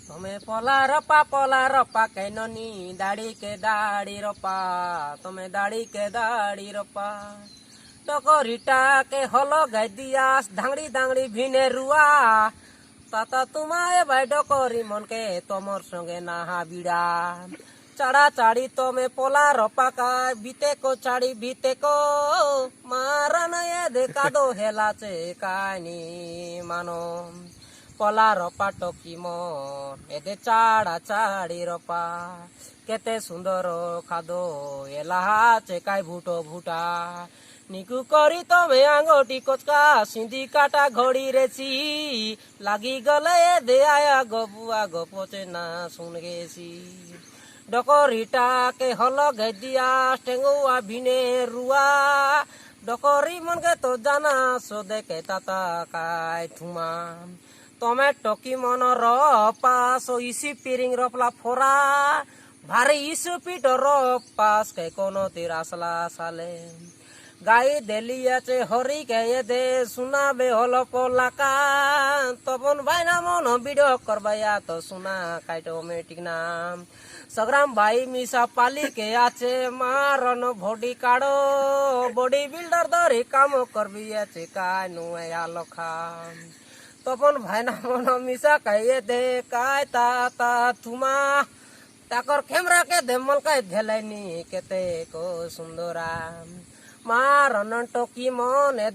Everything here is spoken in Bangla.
તમે પોલા રપા કૈનની દાડી રપા તમે દાડી રપા ટકોરીટા કે હલો ગાઈ દિયાસ ধাংড়ি ভিনে রুয়া তাতা তোমায় ভাই ডকরি মনকে তোমার সঙ্গে নাহা বিড়া চাড়া চাড়ি তুমি পোলা রপাকা বিতে কো মারান এ দেখা দো হেলাচে কানি মানো পলা রপা টকি মন এদে চাড়া চাড়ি রপা কেতে সুন্দর খাদো এলাহা চেকাই ভুটা নিকু করি তবে আঙ্গটি কচকা সিঁধি কাটা ঘড়ি রেছি লাগি গলে দে আয়া গবুয়া গপচে না শুন গেছি ডকরিটা কে হল গেদিয়া টেঙ্গুয়া ভিনে রুয়া ডকরি মনকে তো জানা সো দেখে তাতা কাই থুমা তমে টকি মন রপাস ইসি পিরিং রপলা ফোরা ভারে ইসু পিট রপাস কে কোনো তিরাসলা সালে গাই দেলিয়াছে হরি কে দে শুনাবে হল পলাকা তপন ভাই না মন ভিডিও করবাইয়া তো শুনা কাইটোমেটিক নাম সগ্রাম ভাই মিশা পালি কে আছে মারন ভডি কাড়ো বডি বিল্ডার ধরে কাম করবি আছে কাই নুয়ে আলোখা তপন ভাই না মন মিশা কাইয়ে দে কাই তা তুমা তাকর ক্যামেরা কে দে মলকাই ধেলাইনি কেতে কো সুন্দরা মারন টকি মনে